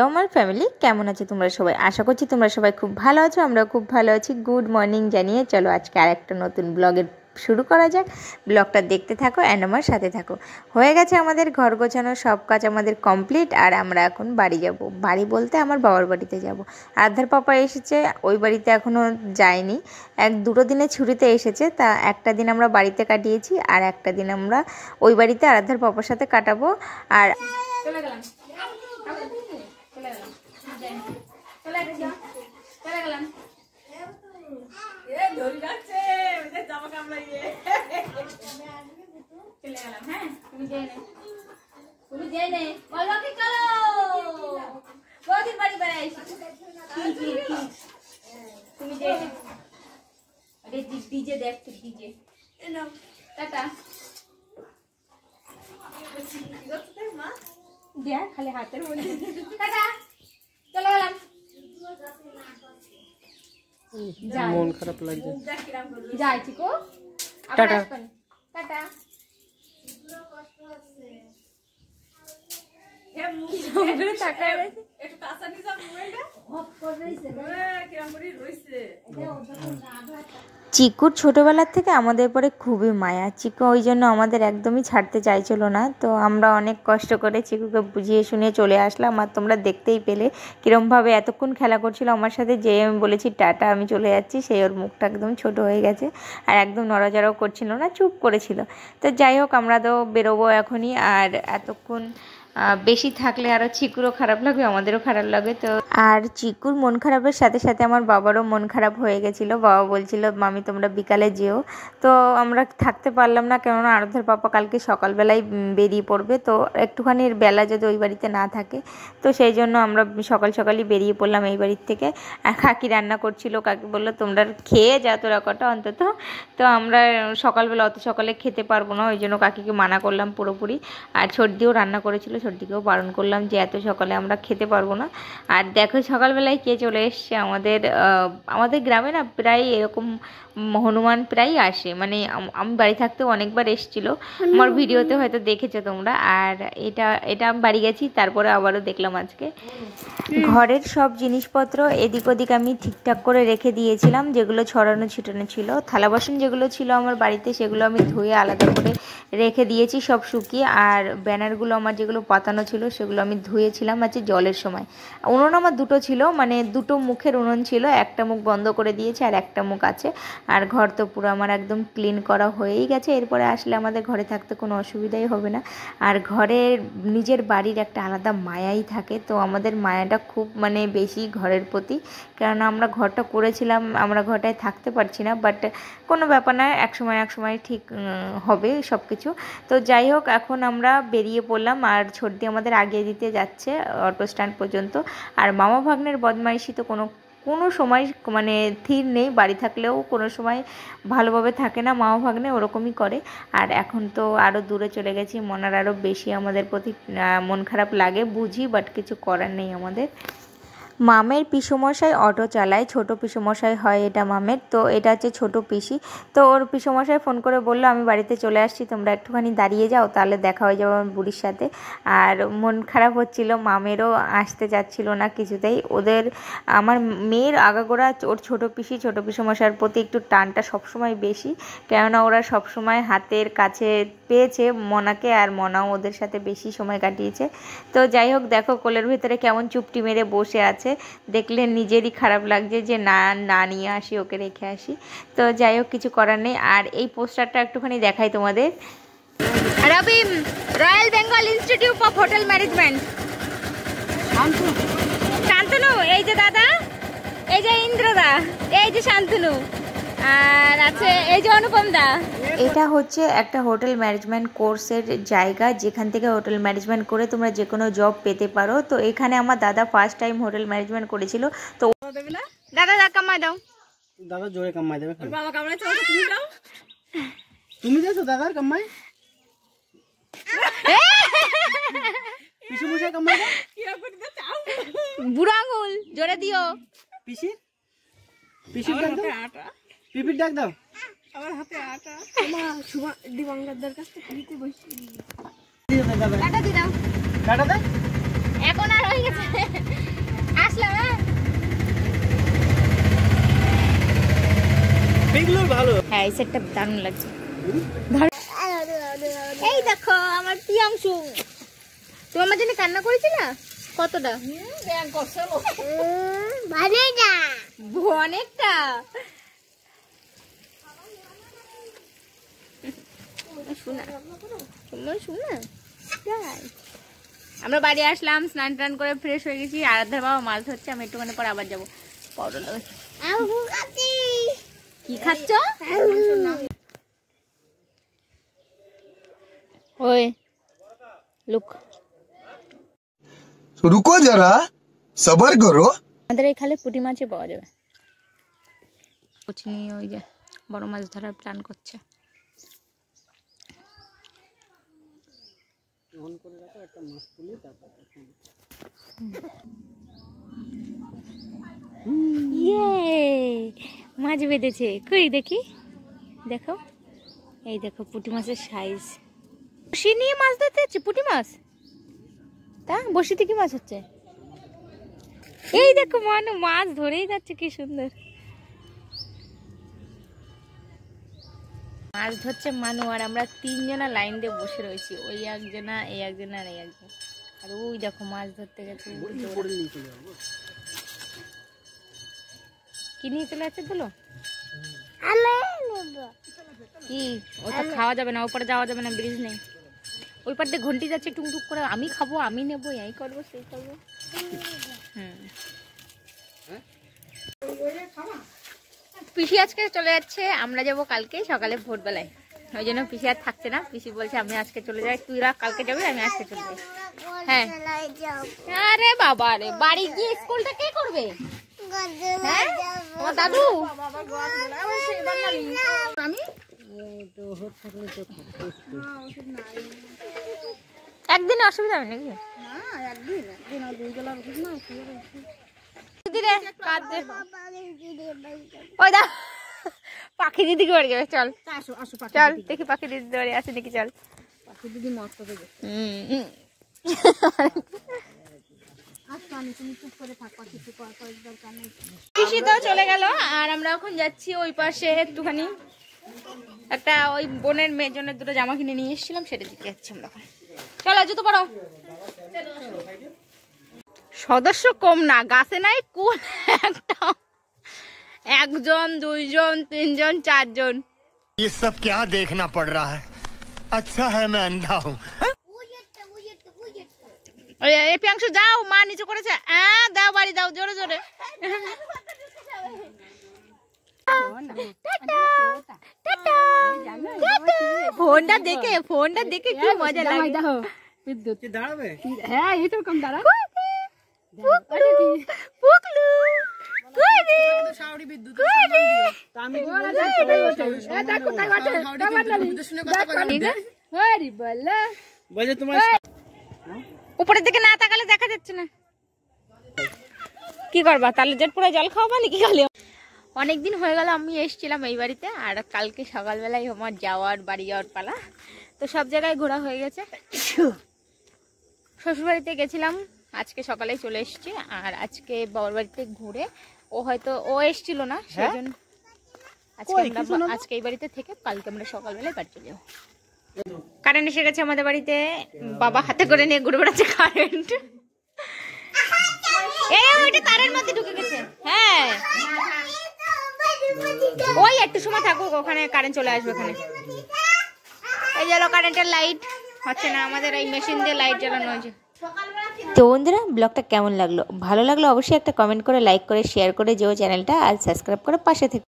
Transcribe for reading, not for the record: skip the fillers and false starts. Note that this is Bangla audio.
আমার ফ্যামিলি, কেমন আছে তোমরা সবাই? আশা করছি তোমরা সবাই খুব ভালো আছো, আমরা খুব ভালো আছি। গুড মর্নিং জানিয়ে চলো আজকে আরেকটা নতুন ব্লগের শুরু করা যাক। ব্লগটা দেখতে থাকো অ্যান্ড আমার সাথে থাকো। হয়ে গেছে আমাদের ঘর গোছানো, সব কাজ আমাদের কমপ্লিট। আর আমরা এখন বাড়ি যাব। বাড়ি বলতে আমার বাবার বাড়িতে যাব। আরাধ্যার পাপা এসেছে, ওই বাড়িতে এখনও যায়নি। দুটো দিনের ছুটিতে এসেছে, তা একটা দিন আমরা বাড়িতে কাটিয়েছি আর একটা দিন আমরা ওই বাড়িতে আরাধ্যার পাপার সাথে কাটাবো। আর চলে গেলাম হ্যাঁ, তুমি বাড়ি বেড়াই তুমি ডিজে দেখছো, ডিজে টাটা দেয়া খালি হাতের মধ্যে টাটা চলে গেলাম। মন খারাপ লাগছে, যাই চিকু, টাটা টাটা। চিকুর ছোটোবেলার থেকে আমাদের পরে খুবই মায়া। চিকু ওই জন্য আমাদের একদমই ছাড়তে চাইছিল না। তো আমরা অনেক কষ্ট করে চিকুকে বুঝিয়ে শুনিয়ে চলে আসলাম। আর তোমরা দেখতেই পেলে কীরমভাবে এতক্ষণ খেলা করছিল আমার সাথে। যে আমি বলেছি টাটা আমি চলে যাচ্ছি, সেই ওর মুখটা একদম ছোট হয়ে গেছে আর একদম নড়াচড়াও করছিল না, চুপ করেছিল। তো যাই হোক, আমরা তো বেরোবো এখনই। আর এতক্ষণ বেশি থাকলে আরও চিকুরও খারাপ লাগবে, আমাদেরও খারাপ লাগবে। তো আর চিকুর মন খারাপের সাথে সাথে আমার বাবারও মন খারাপ হয়ে গেছিলো। বাবা বলছিল মামি তোমরা বিকালে যেও। তো আমরা থাকতে পারলাম না, কেননা আরাধ্যার পাপা কালকে সকালবেলায় বেরিয়ে পড়বে। তো একটুখানি বেলা যদি ওই বাড়িতে না থাকে, তো সেই জন্য আমরা সকাল সকালই বেরিয়ে পড়লাম এই বাড়ির থেকে। কাকি রান্না করছিল, কাকি বললো তোমরা খেয়ে যা তোরা কটা অন্তত। তো আমরা সকালবেলা অত সকালে খেতে পারবো না, ওই জন্য কাকিকে মানা করলাম পুরোপুরি। আর সর্দিও রান্না করেছিল, সর্দিকেও বারণ করলাম যে এত সকালে আমরা খেতে পারবো না। আর দেখো সকালবেলায় কে চলে এসছে আমাদের গ্রামে না প্রায় এরকম হনুমান প্রায় আসে। মানে আমি বাড়ি থাকতেও অনেকবার এসেছিলো, আমার ভিডিওতে হয়তো দেখেছো তোমরা। আর এটা আমি বাড়ি গেছি, তারপরে আবারও দেখলাম আজকে। ঘরের সব জিনিসপত্র এদিক ওদিক আমি ঠিকঠাক করে রেখে দিয়েছিলাম, যেগুলো ছড়ানো ছিটানো ছিল। থালা বাসন যেগুলো ছিল আমার বাড়িতে সেগুলো আমি ধুয়ে আলাদা করে রেখে দিয়েছি সব শুকিয়ে। আর ব্যানারগুলো আমার যেগুলো পাতানো ছিল সেগুলো আমি ধুয়েছিলাম আজকে জলের সময়। উনুন আমার দুটো ছিল, মানে দুটো মুখের উনুন ছিল, একটা মুখ বন্ধ করে দিয়েছে আর একটা মুখ আছে। আর ঘর তো পুরো আমার একদম ক্লিন করা হয়েই গেছে। এরপরে আসলে আমাদের ঘরে থাকতে কোনো অসুবিধাই হবে না। আর ঘরের নিজের বাড়ির একটা আলাদা মায়াই থাকে। তো আমাদের মায়াটা খুব মানে বেশি ঘরের প্রতি, কারণ আমরা ঘরটা করেছিলাম, আমরা ঘরটায় থাকতে পারছি না, বাট কোনো ব্যাপার না, এক সময় ঠিক হবে সব কিছু। তো যাই হোক, এখন আমরা বেরিয়ে পড়লাম। আর সর্দি আমাদের আগিয়ে দিতে যাচ্ছে অটো স্ট্যান্ড পর্যন্ত। আর মামা ভাগ্নের বদমাইশি তো কোনো সময় মানে স্থির নেই, বাড়ি থাকলেও কোনো সময় ভালোভাবে থাকে না মামা ভাগ্নে, ওরকমই করে। আর এখন তো আরও দূরে চলে গেছি, মনের আরও বেশি আমাদের প্রতি মন খারাপ লাগে, বুঝি, বাট কিছু করার নেই আমাদের। মামের পিসুমশাই অটো চালায়, ছোটো পিসুমশাই হয় এটা মামের। তো এটা হচ্ছে ছোটো পিসি। তো ওর পিসুমশাই ফোন করে বললো আমি বাড়িতে চলে আসছি, তোমরা একটুখানি দাঁড়িয়ে যাও, তাহলে দেখা হয়ে যাবে আমার বুড়ির সাথে। আর মন খারাপ হচ্ছিল, মামেরও আসতে যাচ্ছিল না কিছুতেই। আমার মেয়ের আগাগোড়া ওর ছোটো পিসুমশাইয়ের প্রতি একটু টানটা সবসময় বেশি, কেননা ওরা সবসময় হাতের কাছে পেয়েছে মনাকে, আর মনাও ওদের সাথে বেশি সময় কাটিয়েছে। তো যাই হোক, দেখো কোলের ভিতরে কেমন চুপটি মেরে বসে আছে, দেখলে নিজেরই খারাপ লাগছে যে না নিয়ে আসি, ওকে রেখে আসি। তো যাই হোক, কিছু করার নেই। আর এই পোস্টারটা একটুখানি দেখাই তোমাদের। রবিম, royal Bengal institute of hotel management. Shantanu, এই যে দাদা, এই যে ইন্দ্রদা, এই যে শান্তনু, আর আছে এই যে অনুপম দা। এটা হচ্ছে একটা হোটেল ম্যানেজমেন্ট কোর্সের জায়গা, যেখান থেকে হোটেল ম্যানেজমেন্ট করে তোমরা যে কোনো জব পেতে পারো। তো এখানে আমার দাদা ফার্স্ট টাইম হোটেল ম্যানেজমেন্ট করেছিল। তো দাদা কামাই দাও, দাদা জোরে কামাই দেবে। বাবা কামাইছো, তুমি দাও, তুমি দাও দাদার কামাই। পিসু মুশা কামাই দাও, কি আপনি দাও চাও, বুড়ো আঙুল জোরে দিও। পিসি ডাক দাও, আটা পিপির ডাক দাও। আমার হাতে আটা, মা সুমা দিবাঙ্গার কাছ থেকে নিতে বসি। কাটা দি দাও, কাটা দে। 1 এখন আর হয়ে গেছে আসলাম। এগুলো ভালো। হ্যাঁ এই সেটটা দারুণ লাগছে। এই দেখো আমার প্রিয়াংশু, তুমি আমার জন্য কান্না করেছিল কতটা? অনেকটা। আমরা বাড়ি আসলাম, স্নান টান করে ফ্রেশ হয়ে গেছি। আরাধ্যার বাবা মাছ ধরছে, আমি একটুখানি পরে আবার যাবো। কি খাচ্ছ? ওই লুক, रुको जरा सबर करो। আমাদের এই খালে পুঁটি মাছই পাওয়া যাবে। কোচিনি ওই যে বড় মাছ ধরার প্ল্যান করছে। মাছ বেঁধেছে, কই দেখি, দেখো এই দেখো পুঁটি মাছের সাইজ। বসি নিয়ে মাছ ধরতে হচ্ছে পুঁটি মাছ, তা বসিতে কি মাছ হচ্ছে? এই দেখো মানু মাছ ধরেই যাচ্ছে, কি সুন্দর মাছ ধরছে মানু। আর আমরা তিনজনা লাইন দিয়ে বসে রয়েছি, ওই একজনা, এই একজনা আর এই একজন। আর ওই দেখো মাছ ধরতে গেছে। কি নিয়ে চলে যাচ্ছে বলো? কি ওটা খাওয়া যাবে না, ওপরে যাওয়া যাবে না, ব্রিজ নেই। ওই পার দিয়ে ঘন্টি যাচ্ছে টুকটুক করে, আমি খাবো, আমি নেবো, এই করবো সেই করবো। পিসি আজকে চলে যাচ্ছে, আমরা যাবো কালকে সকালে ভোরবেলায়। ওই জন্য পিসি আর থাকছে না। পিসি বলছে আমি আজকে চলে যাই, তুই রা কালকে যাবি, আমি আজকে চলে যাই। হ্যাঁ আরে বাবা রে, বাড়ি গিয়ে স্কুলটা কে করবে? তোমার দাদু? আমি একদিনে অসুবিধা হবে নাকি? ওই দা পাখি দিদিকে বাড়ি যাবে, চল চল দেখি পাখি দিদি বাড়ি আছে নাকি, চল। পাখি দিদি মস্ত দেবে। পিসি তো চলে গেল, আর আমরা এখন যাচ্ছি ওই পাশে একটুখানি, একটা ওই বোনের মেয়ের জন্য দুটো জামা কিনে নিয়ে এসেছিলাম, সেটা দিতে যাচ্ছি আমরা। চলো জুতো পরো। সদস্য কম না, গাছে নাই কোন একটা, একজন, দুইজন, তিনজন, চারজন। ये सब क्या देखना पड़ रहा है? अच्छा है मैं अंधा हूँ। প্রিয়াংশু যাও, মা নিচু করেছে, দাও বাড়ি দাও জোরে জোরে। ফোনটা দেখে কি মজা লাগে। দাঁড়াবে? হ্যাঁ এরকম দাঁড়া। উপরের দিকে না তাকালে দেখা যাচ্ছে না। কি করবা তাহলে, জেট পুরো জল খাওয়াবা নাকি খালি? অনেকদিন হয়ে গেল আমি এসেছিলাম এই বাড়িতে, আর কালকে সকালবেলায় আমার বাড়ি যাওয়ার পালা। তো সব জায়গায় ঘোরা হয়ে গেছে। শ্বশুরবাড়িতে গেছিলাম, আজকে সকালে চলে এসেছি। আর আজকে বাবার বাড়িতে ঘুরে, ও এসেছিল না, সেজন্য আজকে এই বাড়িতে থেকে কালকে আমরা সকালবেলায় বাড়ি চলে যাবো। কারেন্ট এসে গেছে আমাদের বাড়িতে, বাবা হাতে করে নিয়ে ঘুরে বেড়াচ্ছে কারেন্ট। ওইটা তারের মধ্যে ঢুকে গেছে। হ্যাঁ ওই একটু সময় থাকুক, ওখানে কারেন্ট চলে আসবে। ওখানে এই গেল কারেন্টের লাইট হচ্ছে না, আমাদের এই মেশিন দিয়ে লাইট জ্বালানো হয়েছে। তো বন্ধুরা ব্লগটা কেমন লাগলো, ভালো লাগলো অবশ্যই একটা কমেন্ট করে, লাইক করে, শেয়ার করে যেও চ্যানেলটা, আর সাবস্ক্রাইব করে পাশে থেকে।